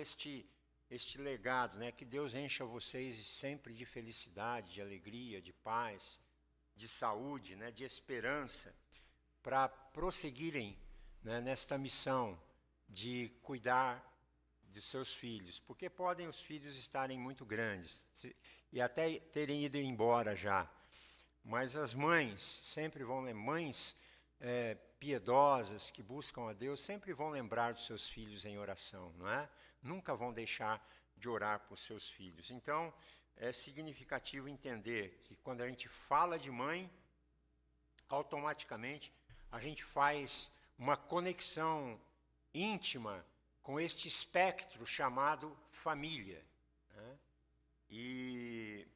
este legado, né? Que Deus encha vocês sempre de felicidade, de alegria, de paz, de saúde, né? De esperança, para prosseguirem, né, nesta missão de cuidar de seus filhos, porque podem os filhos estarem muito grandes e até terem ido embora já, mas as mães sempre vão lembrar, mães piedosas que buscam a Deus sempre vão lembrar dos seus filhos em oração, não é? Nunca vão deixar de orar por seus filhos. Então, é significativo entender que quando a gente fala de mãe, automaticamente a gente faz uma conexão íntima com este espectro chamado família, né? E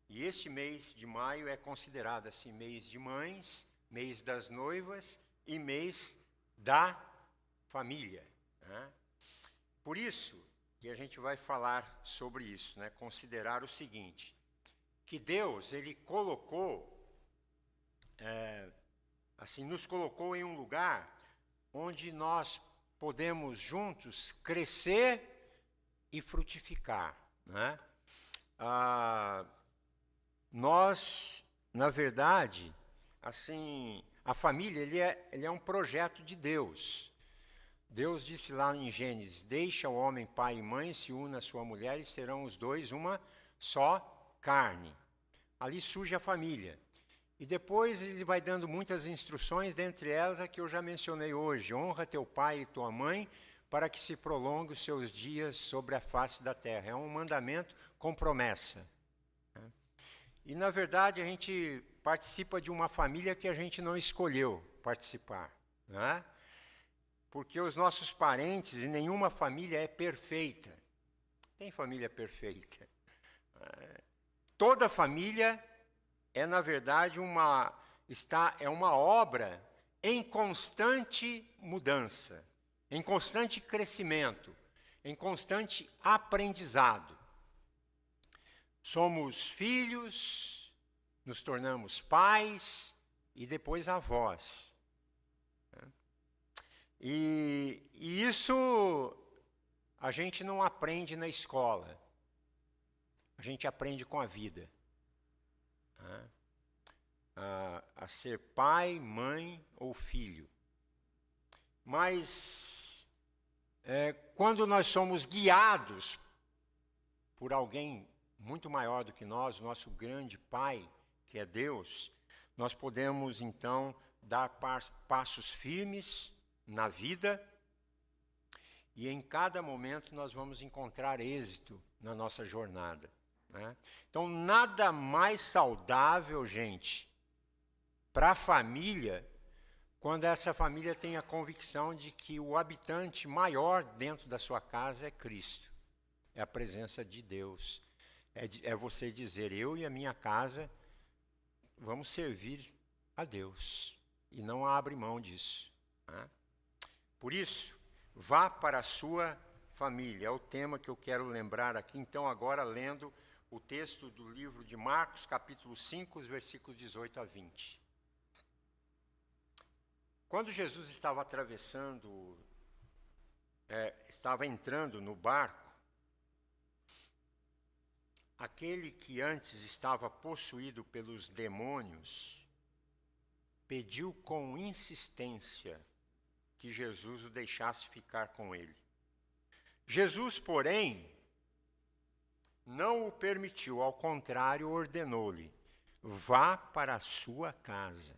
este mês de maio é considerado assim mês de mães, mês das noivas e mês da família, né? Por isso que a gente vai falar sobre isso, né? Considerar o seguinte, que Deus, Ele colocou, assim, nos colocou em um lugar onde nós podemos juntos crescer e frutificar, né? Nós, na verdade, assim, a família ele é um projeto de Deus. Deus disse lá em Gênesis, deixa o homem pai e mãe, se une à sua mulher e serão os dois uma só carne. Ali surge a família. E depois ele vai dando muitas instruções, dentre elas a que eu já mencionei hoje. Honra teu pai e tua mãe, para que se prolongue os seus dias sobre a face da terra. É um mandamento com promessa. E, na verdade, a gente participa de uma família que a gente não escolheu participar, não é? Porque os nossos parentes, e nenhuma família é perfeita. Tem família perfeita. Toda família é, na verdade, uma obra em constante mudança, em constante crescimento, em constante aprendizado. Somos filhos, nos tornamos pais e depois avós. E isso a gente não aprende na escola, a gente aprende com a vida. A ser pai, mãe ou filho. Mas quando nós somos guiados por alguém muito maior do que nós, o nosso grande pai, que é Deus, nós podemos então dar passos firmes na vida e em cada momento nós vamos encontrar êxito na nossa jornada, né? Então, nada mais saudável, gente, para a família, quando essa família tem a convicção de que o habitante maior dentro da sua casa é Cristo, é a presença de Deus. É você dizer, eu e a minha casa vamos servir a Deus e não abre mão disso, né? Por isso, vá para a sua família, é o tema que eu quero lembrar aqui, então agora lendo o texto do livro de Marcos, capítulo 5, os versículos 18 a 20. Quando Jesus estava estava entrando no barco, aquele que antes estava possuído pelos demônios pediu com insistência que Jesus o deixasse ficar com ele. Jesus, porém, não o permitiu, ao contrário, ordenou-lhe, vá para a sua casa,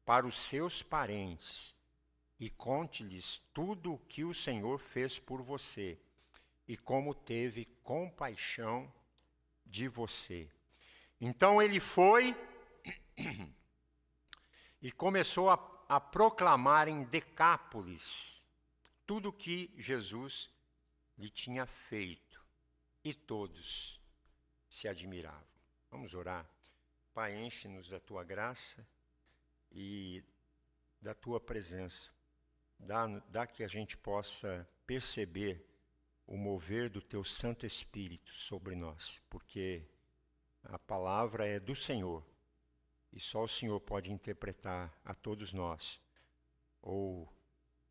para os seus parentes, e conte-lhes tudo o que o Senhor fez por você, e como teve compaixão de você. Então ele foi e começou a proclamar em Decápolis tudo o que Jesus lhe tinha feito, e todos se admiravam. Vamos orar. Pai, enche-nos da tua graça e da tua presença. Dá que a gente possa perceber o mover do teu Santo Espírito sobre nós, porque a palavra é do Senhor e só o Senhor pode interpretar a todos nós ou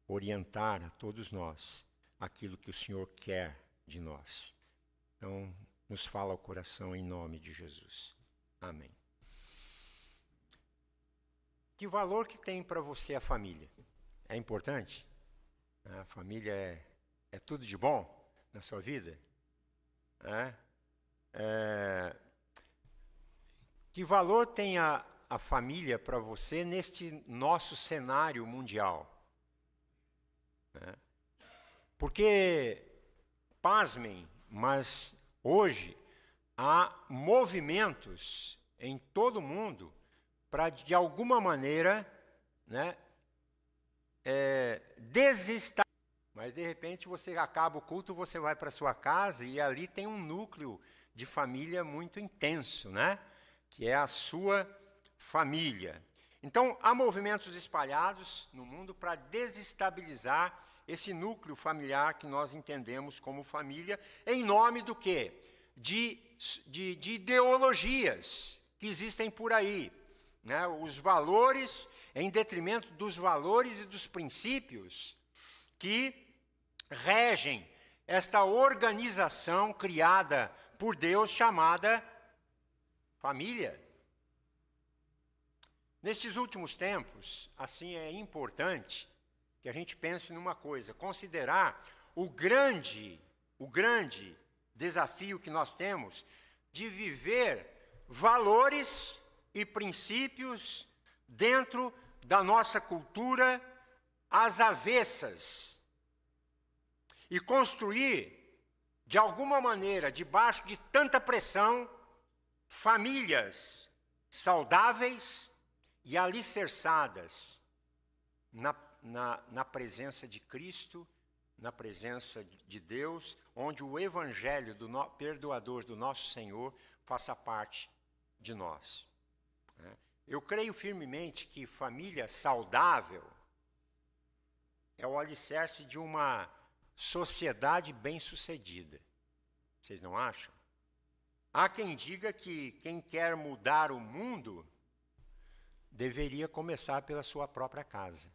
orientar a todos nós aquilo que o Senhor quer de nós. Então, nos fala ao coração em nome de Jesus. Amém. Que valor que tem para você a família? É importante? A família é tudo de bom na sua vida? Que valor tem a família para você neste nosso cenário mundial? Porque, pasmem, mas hoje há movimentos em todo o mundo para, de alguma maneira, desestabilizar. Mas, de repente, você acaba o culto, você vai para sua casa e ali tem um núcleo de família muito intenso, que é a sua família. Então, há movimentos espalhados no mundo para desestabilizar esse núcleo familiar que nós entendemos como família, em nome do quê? De ideologias que existem por aí. Os valores, em detrimento dos valores e dos princípios que regem esta organização criada por Deus chamada família. Nestes últimos tempos, assim, é importante que a gente pense numa coisa, considerar o grande desafio que nós temos de viver valores e princípios dentro da nossa cultura às avessas e construir, de alguma maneira, debaixo de tanta pressão, famílias saudáveis e alicerçadas na presença de Cristo, na presença de Deus, onde o Evangelho perdoador do nosso Senhor faça parte de nós. Eu creio firmemente que família saudável é o alicerce de uma sociedade bem-sucedida. Vocês não acham? Há quem diga que quem quer mudar o mundo deveria começar pela sua própria casa.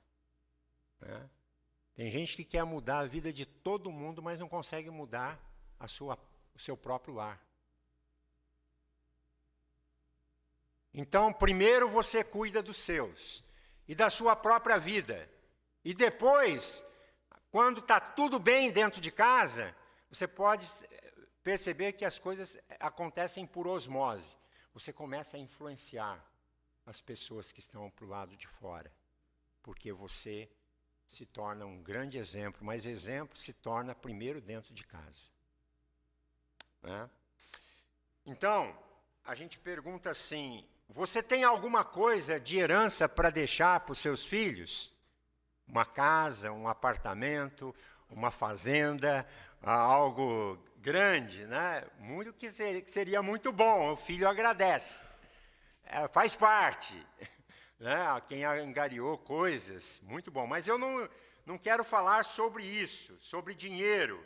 Tem gente que quer mudar a vida de todo mundo, mas não consegue mudar o seu próprio lar. Então, primeiro você cuida dos seus e da sua própria vida. E depois, quando está tudo bem dentro de casa, você pode perceber que as coisas acontecem por osmose. Você começa a influenciar as pessoas que estão para o lado de fora, porque você se torna um grande exemplo, mas exemplo se torna primeiro dentro de casa. Então, a gente pergunta assim, você tem alguma coisa de herança para deixar para os seus filhos? Uma casa, um apartamento, uma fazenda, algo grande, Muito que seria muito bom, o filho agradece. Faz parte. Quem angariou coisas, muito bom. Mas eu não quero falar sobre isso, sobre dinheiro,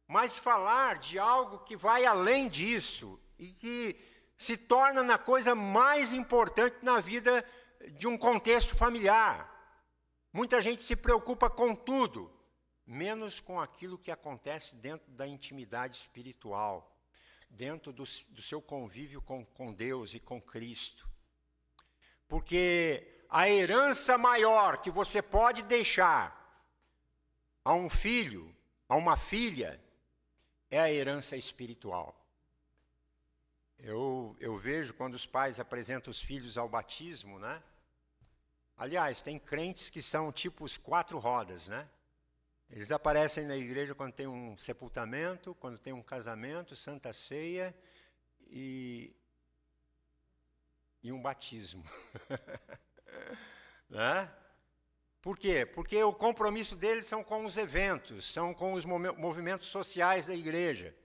mas falar de algo que vai além disso e que se torna na coisa mais importante na vida de um contexto familiar. Muita gente se preocupa com tudo, menos com aquilo que acontece dentro da intimidade espiritual, dentro do seu convívio com Deus e com Cristo. Porque a herança maior que você pode deixar a um filho, a uma filha, é a herança espiritual. Eu vejo quando os pais apresentam os filhos ao batismo, Aliás, tem crentes que são tipo os 4 rodas, Eles aparecem na igreja quando tem um sepultamento, quando tem um casamento, Santa Ceia e um batismo. Por quê? Porque o compromisso deles são com os eventos, são com os movimentos sociais da igreja,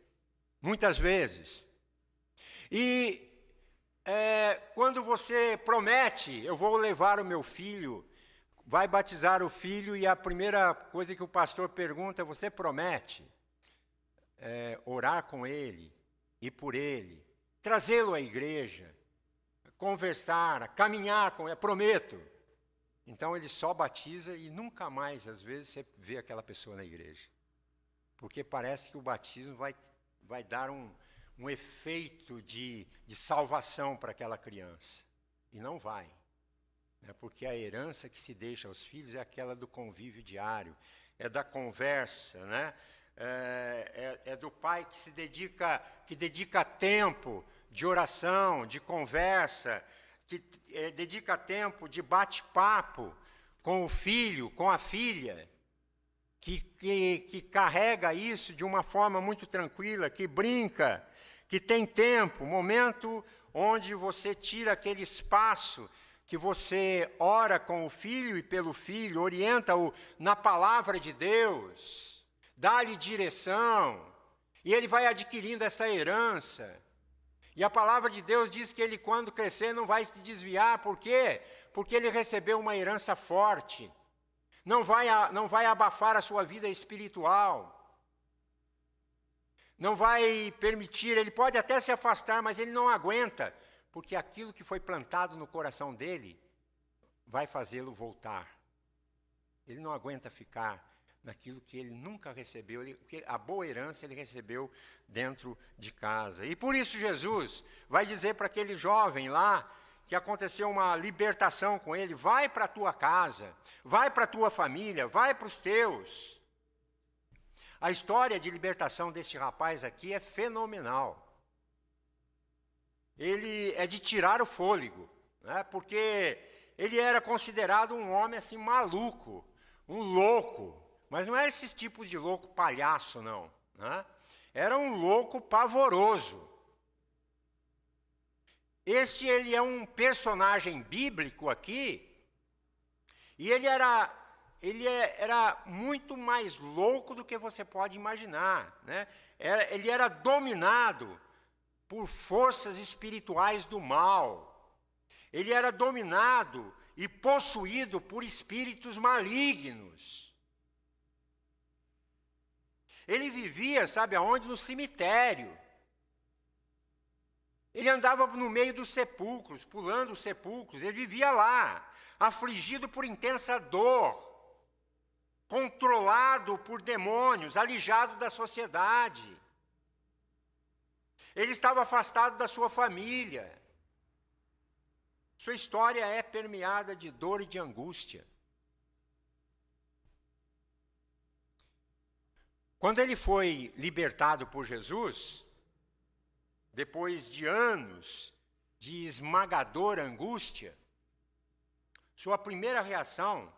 muitas vezes. E quando você promete, eu vou levar o meu filho, vai batizar o filho, e a primeira coisa que o pastor pergunta, você promete orar com ele, ir por ele, trazê-lo à igreja, conversar, caminhar com ele, prometo. Então ele só batiza e nunca mais, às vezes, você vê aquela pessoa na igreja. porque parece que o batismo vai dar um efeito de salvação para aquela criança. E não vai. Né? Porque a herança que se deixa aos filhos é aquela do convívio diário, é da conversa, né? É do pai que dedica tempo de oração, de conversa, que dedica tempo de bate-papo com o filho, com a filha, que carrega isso de uma forma muito tranquila, que brinca, que tem tempo, momento onde você tira aquele espaço que você ora com o filho e pelo filho, orienta-o na palavra de Deus, dá-lhe direção, e ele vai adquirindo essa herança. E a palavra de Deus diz que ele, quando crescer, não vai se desviar. Por quê? Porque ele recebeu uma herança forte. Não vai abafar a sua vida espiritual. Não vai permitir, ele pode até se afastar, mas ele não aguenta, porque aquilo que foi plantado no coração dele vai fazê-lo voltar. Ele não aguenta ficar naquilo que ele nunca recebeu, a boa herança ele recebeu dentro de casa. E por isso Jesus vai dizer para aquele jovem lá, que aconteceu uma libertação com ele, vai para a tua casa, vai para a tua família, vai para os teus. A história de libertação desse rapaz aqui é fenomenal. Ele é de tirar o fôlego, né? Porque ele era considerado um homem assim maluco, um louco, mas não era esse tipo de louco palhaço, não, né? Era um louco pavoroso. Ele é um personagem bíblico aqui, e ele era muito mais louco do que você pode imaginar, né? Ele era dominado por forças espirituais do mal. Ele era dominado e possuído por espíritos malignos. Ele vivia, sabe aonde? No cemitério. Ele andava no meio dos sepulcros, pulando os sepulcros. Ele vivia lá, afligido por intensa dor, controlado por demônios, alijado da sociedade. Ele estava afastado da sua família. Sua história é permeada de dor e de angústia. Quando ele foi libertado por Jesus, depois de anos de esmagadora angústia, sua primeira reação,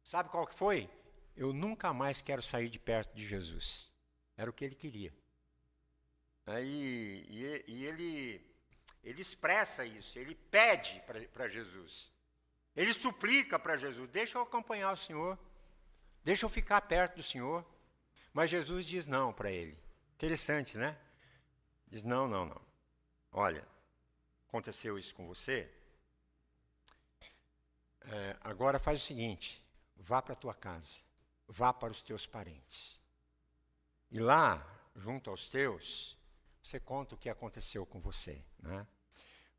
sabe qual que foi? Eu nunca mais quero sair de perto de Jesus. Era o que ele queria. Ele expressa isso, ele pede para Jesus. Ele suplica para Jesus, deixa eu acompanhar o Senhor, deixa eu ficar perto do Senhor. Mas Jesus diz não para ele. Interessante, né? Diz não. Olha, aconteceu isso com você, agora faz o seguinte, vá para a tua casa, vá para os teus parentes. E lá, junto aos teus, você conta o que aconteceu com você, né?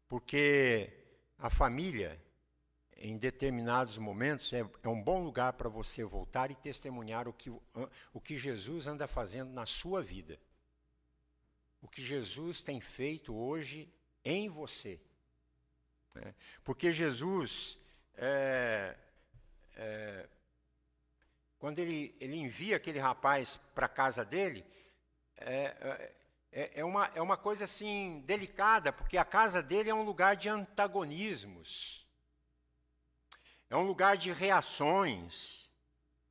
Porque a família, em determinados momentos, é um bom lugar para você voltar e testemunhar o que Jesus anda fazendo na sua vida. O que Jesus tem feito hoje em você. Né? Porque Jesus, quando ele envia aquele rapaz para a casa dele, é uma coisa assim delicada, porque a casa dele é um lugar de antagonismos. É um lugar de reações,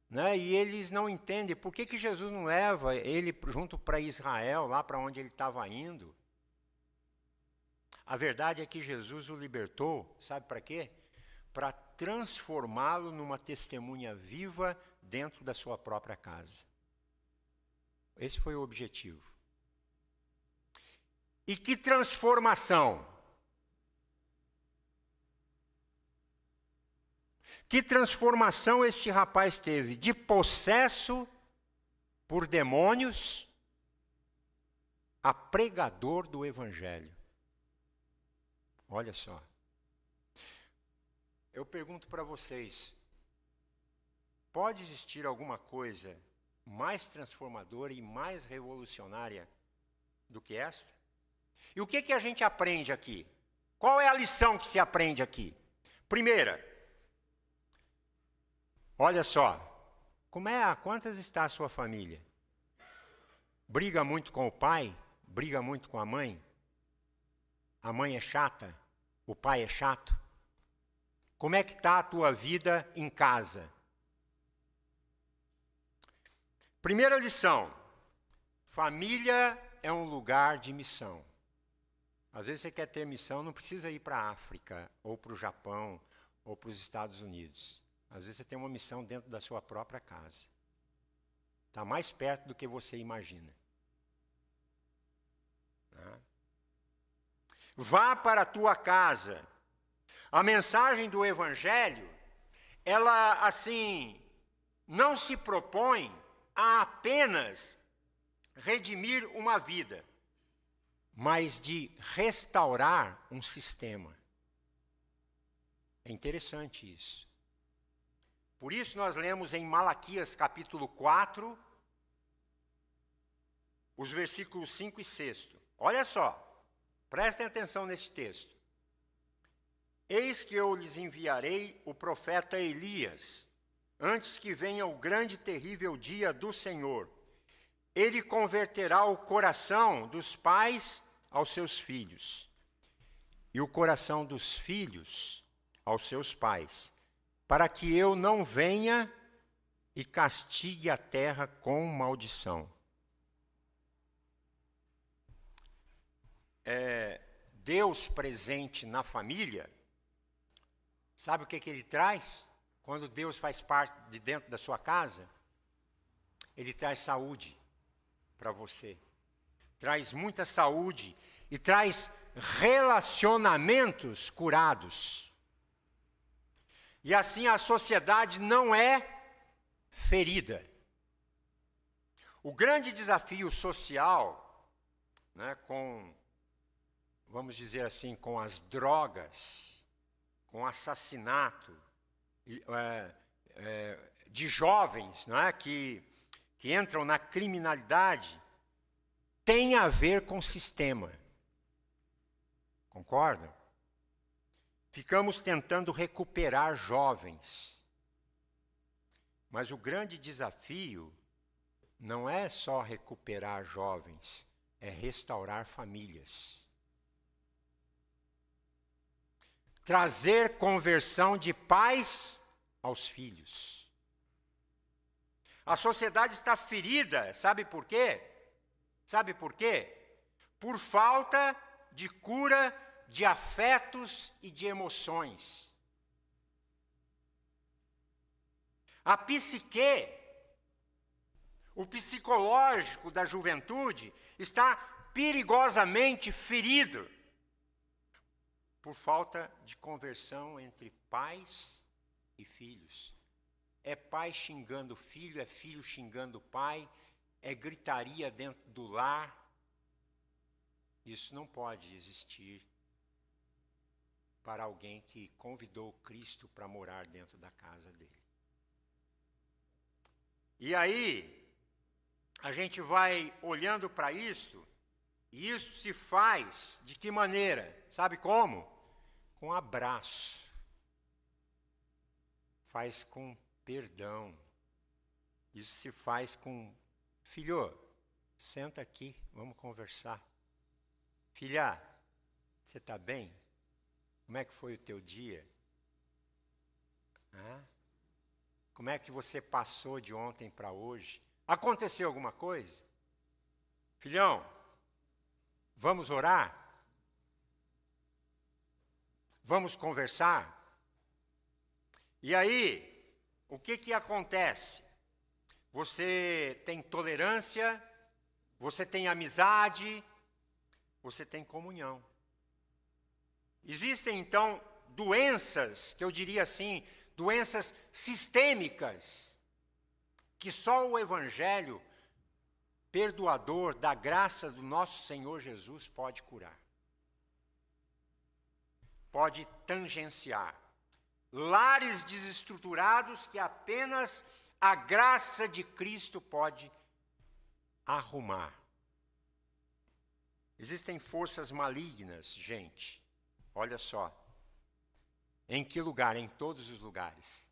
né? E eles não entendem por que Jesus não leva ele junto para Israel, lá para onde ele estava indo. A verdade é que Jesus o libertou, sabe para quê? Para transformá-lo numa testemunha viva dentro da sua própria casa. Esse foi o objetivo. E que transformação! Que transformação este rapaz teve? De possesso por demônios a pregador do Evangelho. Olha só. Eu pergunto para vocês, pode existir alguma coisa mais transformadora e mais revolucionária do que esta? E o que a gente aprende aqui? Qual é a lição que se aprende aqui? Primeira, olha só, quantas está a sua família? Briga muito com o pai? Briga muito com a mãe? A mãe é chata? O pai é chato? Como é que está a tua vida em casa? Primeira lição, família é um lugar de missão. Às vezes você quer ter missão, não precisa ir para a África, ou para o Japão, ou para os Estados Unidos. Às vezes você tem uma missão dentro da sua própria casa. Está mais perto do que você imagina. Tá? Vá para a tua casa. A mensagem do Evangelho, ela, assim, não se propõe a apenas redimir uma vida, mas de restaurar um sistema. É interessante isso. Por isso nós lemos em Malaquias capítulo 4, os versículos 5 e 6. Olha só, prestem atenção nesse texto. Eis que eu lhes enviarei o profeta Elias, antes que venha o grande e terrível dia do Senhor. Ele converterá o coração dos pais aos seus filhos, e o coração dos filhos aos seus pais, para que eu não venha e castigue a terra com maldição. Deus presente na família, sabe o que ele traz? Quando Deus faz parte de dentro da sua casa, ele traz saúde para você. Traz muita saúde e traz relacionamentos curados. E assim a sociedade não é ferida. O grande desafio social, né, vamos dizer assim, com as drogas, com assassinato de jovens, não é, que entram na criminalidade, tem a ver com sistema. Concordam? Ficamos tentando recuperar jovens. Mas o grande desafio não é só recuperar jovens, é restaurar famílias. Trazer conversão de pais aos filhos. A sociedade está ferida, sabe por quê? Sabe por quê? Por falta de cura de afetos e de emoções. A psique, o psicológico da juventude está perigosamente ferido por falta de conversão entre pais e filhos. É pai xingando filho, é filho xingando pai, é gritaria dentro do lar. Isso não pode existir para alguém que convidou Cristo para morar dentro da casa dele. E aí, a gente vai olhando para isso, e isso se faz de que maneira? Sabe como? Com abraço. Faz com perdão. Isso se faz com, filho, senta aqui, vamos conversar. Filha, você está bem? Como é que foi o teu dia? Como é que você passou de ontem para hoje? Aconteceu alguma coisa? Filhão, vamos orar? Vamos conversar? E aí, o que acontece? Você tem tolerância, você tem amizade, você tem comunhão. Existem, então, doenças, que eu diria assim, doenças sistêmicas, que só o Evangelho perdoador da graça do nosso Senhor Jesus pode curar. Pode tangenciar. Lares desestruturados que apenas a graça de Cristo pode arrumar. Existem forças malignas, gente. Olha só. Em que lugar? Em todos os lugares.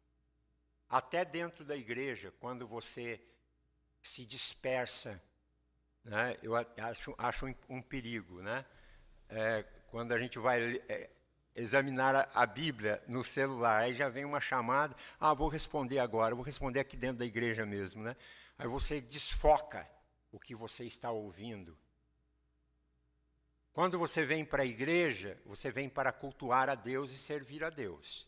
Até dentro da igreja, quando você se dispersa, né? Eu acho um perigo, né? Quando a gente vai examinar a Bíblia no celular, aí já vem uma chamada, vou responder agora, vou responder aqui dentro da igreja mesmo, né? Aí você desfoca o que você está ouvindo. Quando você vem para a igreja, você vem para cultuar a Deus e servir a Deus.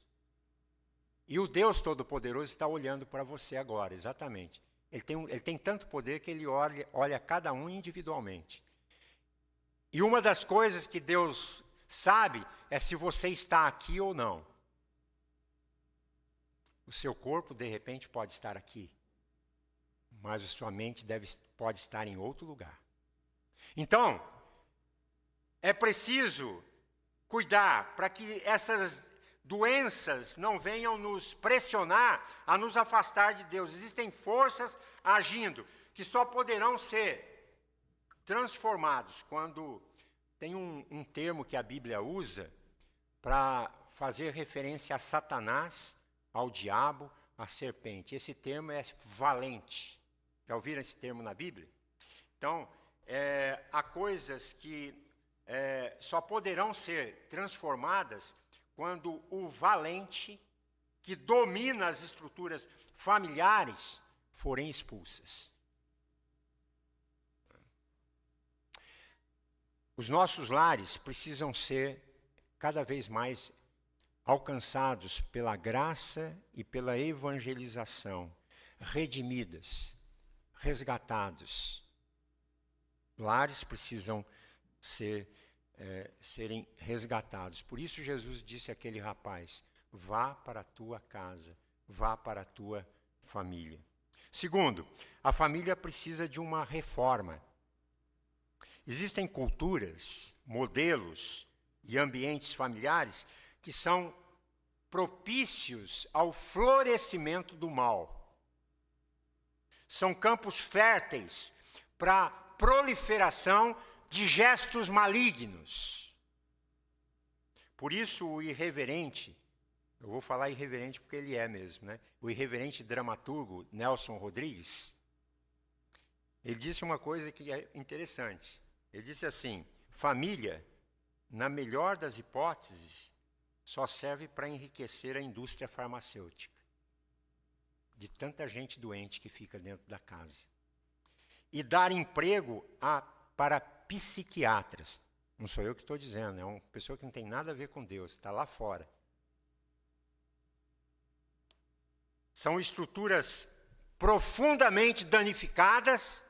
E o Deus Todo-Poderoso está olhando para você agora, exatamente. Ele tem tanto poder que ele olha cada um individualmente. E uma das coisas que Deus sabe é se você está aqui ou não. O seu corpo, de repente, pode estar aqui, mas a sua mente pode estar em outro lugar. Então, é preciso cuidar para que essas doenças não venham nos pressionar a nos afastar de Deus. Existem forças agindo que só poderão ser transformados quando tem um termo que a Bíblia usa para fazer referência a Satanás, ao diabo, à serpente. Esse termo é valente. Já ouviram esse termo na Bíblia? Então, há coisas que só poderão ser transformadas quando o valente, que domina as estruturas familiares, forem expulsas. Os nossos lares precisam ser cada vez mais alcançados pela graça e pela evangelização, redimidas, resgatados. Lares precisam serem resgatados. Por isso Jesus disse àquele rapaz, vá para a tua casa, vá para a tua família. Segundo, a família precisa de uma reforma. Existem culturas, modelos e ambientes familiares que são propícios ao florescimento do mal. São campos férteis para a proliferação de gestos malignos. Por isso o irreverente, eu vou falar irreverente porque ele é mesmo, né? O irreverente dramaturgo Nelson Rodrigues, ele disse uma coisa que é interessante. Ele disse assim, família, na melhor das hipóteses, só serve para enriquecer a indústria farmacêutica. De tanta gente doente que fica dentro da casa. E dar emprego para psiquiatras. Não sou eu que estou dizendo, é uma pessoa que não tem nada a ver com Deus, está lá fora. São estruturas profundamente danificadas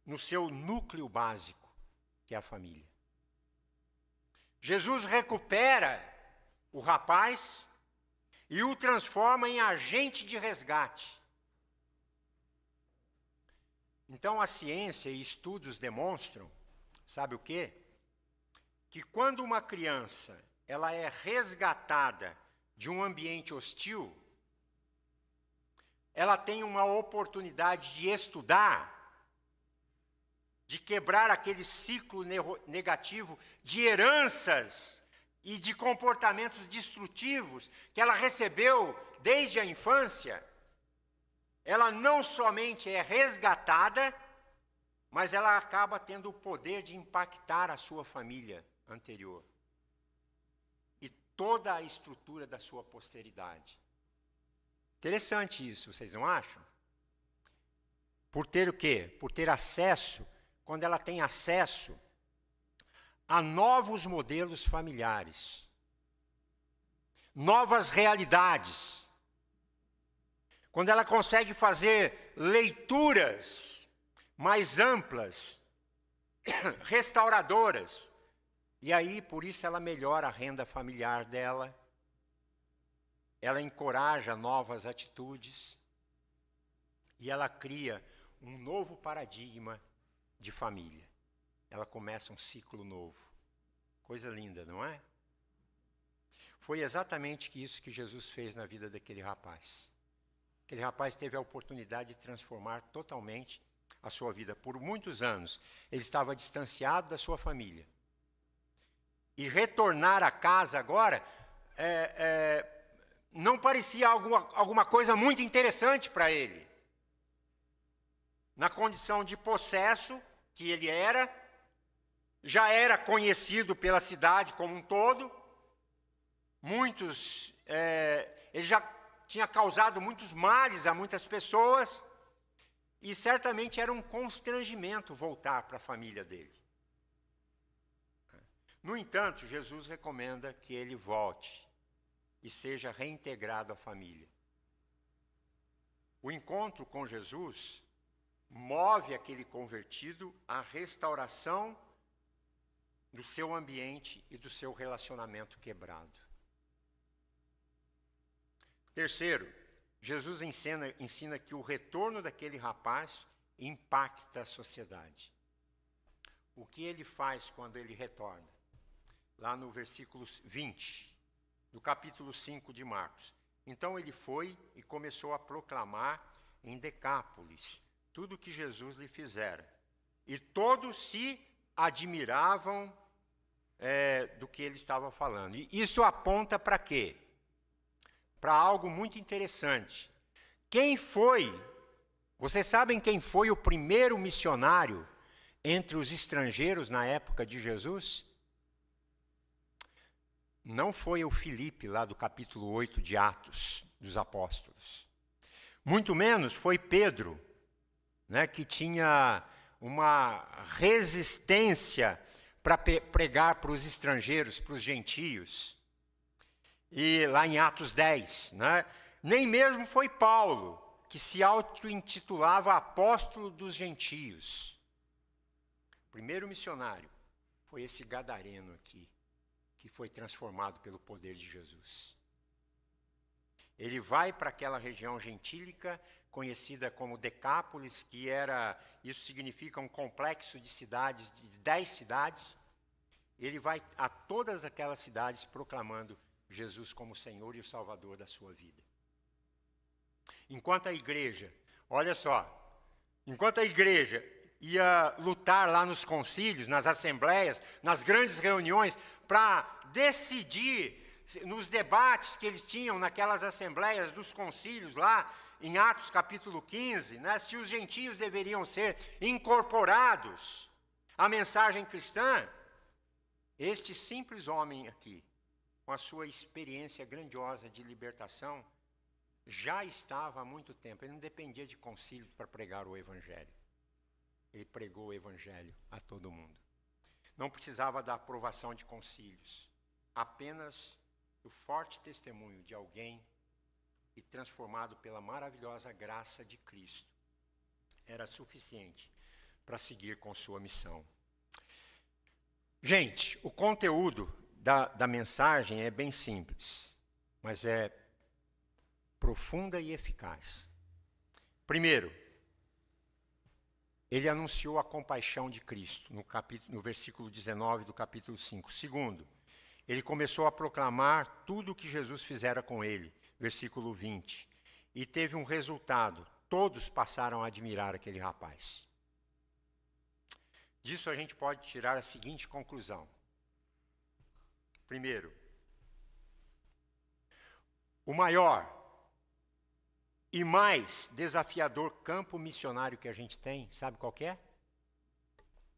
no seu núcleo básico, que é a família. Jesus recupera o rapaz e o transforma em agente de resgate. Então a ciência e estudos demonstram, sabe o quê? Que quando uma criança ela é resgatada de um ambiente hostil, ela tem uma oportunidade de estudar, de quebrar aquele ciclo negativo de heranças e de comportamentos destrutivos que ela recebeu desde a infância. Ela não somente é resgatada, mas ela acaba tendo o poder de impactar a sua família anterior e toda a estrutura da sua posteridade. Interessante isso, vocês não acham? Por ter o quê? Por ter acesso, quando ela tem acesso a novos modelos familiares, novas realidades, quando ela consegue fazer leituras mais amplas, restauradoras, e aí, por isso, ela melhora a renda familiar dela, ela encoraja novas atitudes, e ela cria um novo paradigma de família. Ela começa um ciclo novo. Coisa linda, não é? Foi exatamente isso que Jesus fez na vida daquele rapaz. aquele rapaz teve a oportunidade de transformar totalmente a sua vida. Por muitos anos, ele estava distanciado da sua família. E retornar a casa agora não parecia alguma coisa muito interessante para ele. Na condição de possesso que ele era, já era conhecido pela cidade como um todo. Ele já tinha causado muitos males a muitas pessoas. E certamente era um constrangimento voltar para a família dele. No entanto, Jesus recomenda que ele volte e seja reintegrado à família. O encontro com Jesus move aquele convertido à restauração do seu ambiente e do seu relacionamento quebrado. Terceiro, Jesus ensina que o retorno daquele rapaz impacta a sociedade. O que ele faz quando ele retorna? Lá no versículo 20, do capítulo 5 de Marcos. Então ele foi e começou a proclamar em Decápolis tudo o que Jesus lhe fizera. E todos se admiravam do que ele estava falando. E isso aponta para quê? Para algo muito interessante. Vocês sabem quem foi o primeiro missionário entre os estrangeiros na época de Jesus? Não foi o Filipe, lá do capítulo 8 de Atos dos Apóstolos. Muito menos foi Pedro, que tinha uma resistência para pregar para os estrangeiros, para os gentios. E lá em Atos 10, nem mesmo foi Paulo, que se auto-intitulava apóstolo dos gentios. O primeiro missionário foi esse gadareno aqui, que foi transformado pelo poder de Jesus. Ele vai para aquela região gentílica, conhecida como Decápolis, isso significa um complexo de cidades, de 10 cidades. Ele vai a todas aquelas cidades proclamando Jesus como Senhor e o Salvador da sua vida. Enquanto a igreja ia lutar lá nos concílios, nas assembleias, nas grandes reuniões, para decidir, nos debates que eles tinham naquelas assembleias dos concílios lá, em Atos capítulo 15, se os gentios deveriam ser incorporados à mensagem cristã, este simples homem aqui, com a sua experiência grandiosa de libertação, já estava há muito tempo. Ele não dependia de concílios para pregar o evangelho. Ele pregou o evangelho a todo mundo. Não precisava da aprovação de concílios. Apenas o forte testemunho de alguém que, transformado pela maravilhosa graça de Cristo, era suficiente para seguir com sua missão. Gente, o conteúdo da mensagem é bem simples, mas é profunda e eficaz. Primeiro, ele anunciou a compaixão de Cristo, no versículo 19 do capítulo 5. Segundo, ele começou a proclamar tudo o que Jesus fizera com ele, versículo 20. E teve um resultado, todos passaram a admirar aquele rapaz. Disso a gente pode tirar a seguinte conclusão. Primeiro, o maior e mais desafiador campo missionário que a gente tem, sabe qual que é?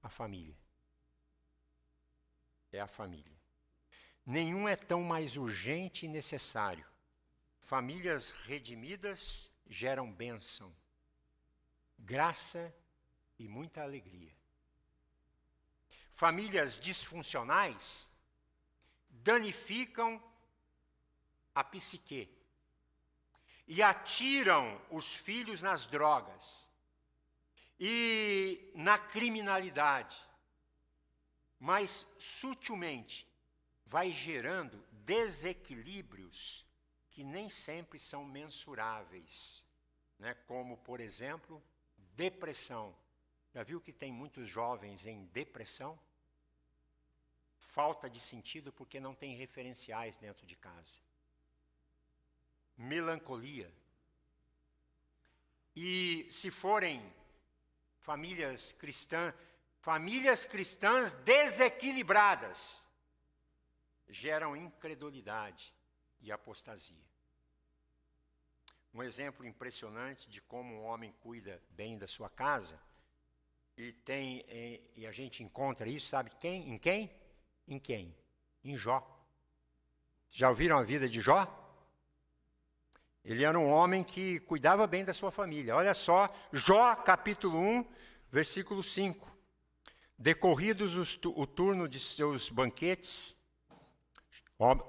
A família. É a família. Nenhum é tão mais urgente e necessário. Famílias redimidas geram bênção, graça e muita alegria. Famílias disfuncionais danificam a psique e atiram os filhos nas drogas e na criminalidade, mas sutilmente vai gerando desequilíbrios que nem sempre são mensuráveis, como, por exemplo, depressão. Já viu que tem muitos jovens em depressão? Falta de sentido porque não tem referenciais dentro de casa. Melancolia. E se forem famílias cristãs desequilibradas geram incredulidade e apostasia. Um exemplo impressionante de como um homem cuida bem da sua casa, e a gente encontra isso, sabe quem? Em quem? Em quem? Em Jó. Já ouviram a vida de Jó? Ele era um homem que cuidava bem da sua família. Olha só, Jó capítulo 1, versículo 5. Decorridos o turno de seus banquetes,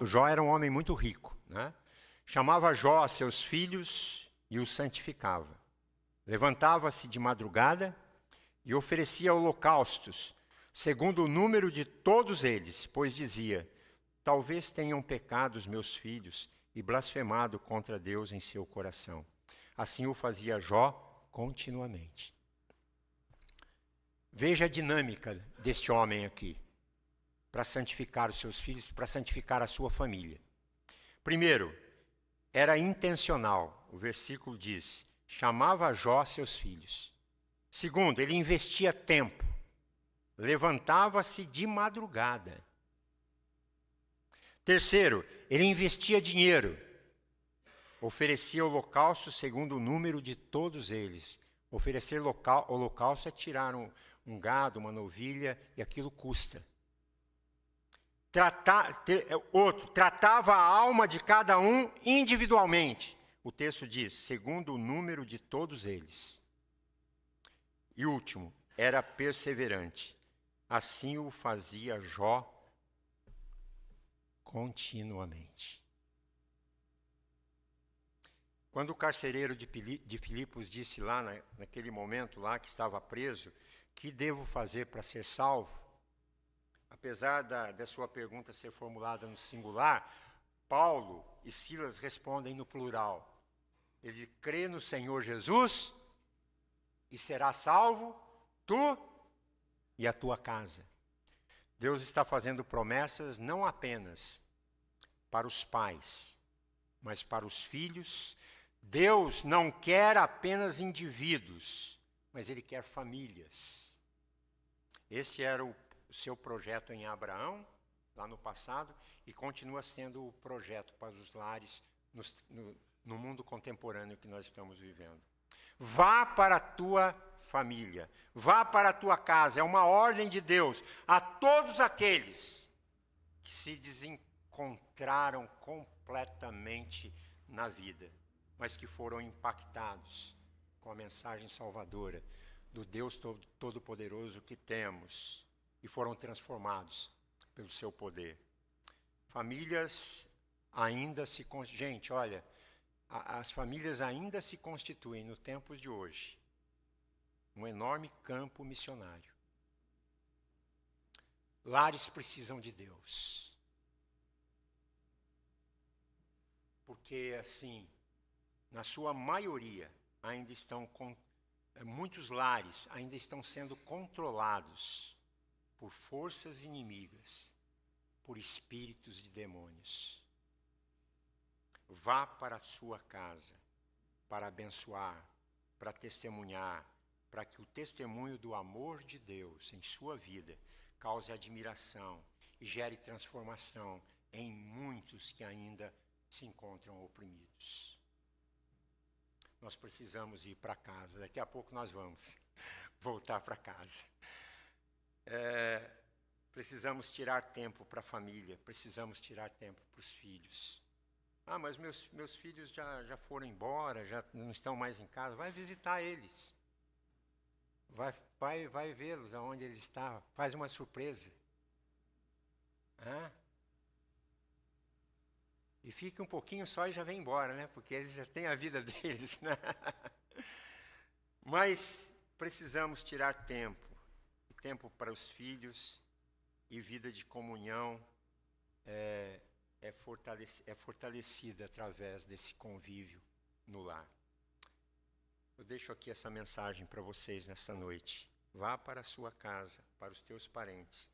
Jó era um homem muito rico, né? Chamava Jó a seus filhos e os santificava. Levantava-se de madrugada e oferecia holocaustos, segundo o número de todos eles, pois dizia: talvez tenham pecado os meus filhos e blasfemado contra Deus em seu coração. Assim o fazia Jó continuamente. Veja a dinâmica deste homem aqui, para santificar os seus filhos, para santificar a sua família. Primeiro, era intencional. O versículo diz: chamava Jó seus filhos. Segundo, ele investia tempo. Levantava-se de madrugada. Terceiro, ele investia dinheiro. Oferecia holocausto segundo o número de todos eles. Oferecer holocausto é tirar um gado, uma novilha, e aquilo custa. Tratava a alma de cada um individualmente. O texto diz, segundo o número de todos eles. E último, era perseverante. Assim o fazia Jó continuamente. Quando o carcereiro de Filipos disse lá, naquele momento lá que estava preso, que devo fazer para ser salvo? Apesar da sua pergunta ser formulada no singular, Paulo e Silas respondem no plural. Ele crê no Senhor Jesus e será salvo tu e a tua casa. Deus está fazendo promessas não apenas para os pais, mas para os filhos. Deus não quer apenas indivíduos, mas Ele quer famílias. Este era o seu projeto em Abraão, lá no passado, e continua sendo o projeto para os lares no mundo contemporâneo que nós estamos vivendo. Vá para a tua família, vá para a tua casa, é uma ordem de Deus a todos aqueles que se desencontraram completamente na vida, mas que foram impactados com a mensagem salvadora do Deus Todo-Poderoso que temos e foram transformados pelo seu poder. Famílias ainda se... Gente, olha, as famílias ainda se constituem, no tempo de hoje, um enorme campo missionário. Lares precisam de Deus. Porque, assim, na sua maioria, ainda estão muitos lares ainda estão sendo controlados por forças inimigas, por espíritos de demônios. Vá para a sua casa para abençoar, para testemunhar, para que o testemunho do amor de Deus em sua vida cause admiração e gere transformação em muitos que ainda se encontram oprimidos. Nós precisamos ir para casa. Daqui a pouco nós vamos voltar para casa. Precisamos tirar tempo para a família. Precisamos tirar tempo para os filhos. Ah, mas meus filhos já foram embora, já não estão mais em casa. Vai visitar eles. Vai vê-los aonde eles estão. Faz uma surpresa. E fica um pouquinho só e já vem embora, né? Porque eles já têm a vida deles, né? Mas precisamos tirar tempo. Tempo para os filhos e vida de comunhão é fortalecida através desse convívio no lar. Eu deixo aqui essa mensagem para vocês nesta noite. Vá para a sua casa, para os teus parentes,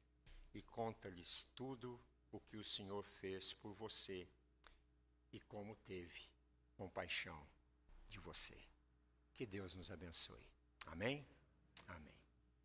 e conta-lhes tudo o que o Senhor fez por você e como teve compaixão de você. Que Deus nos abençoe. Amém? Amém.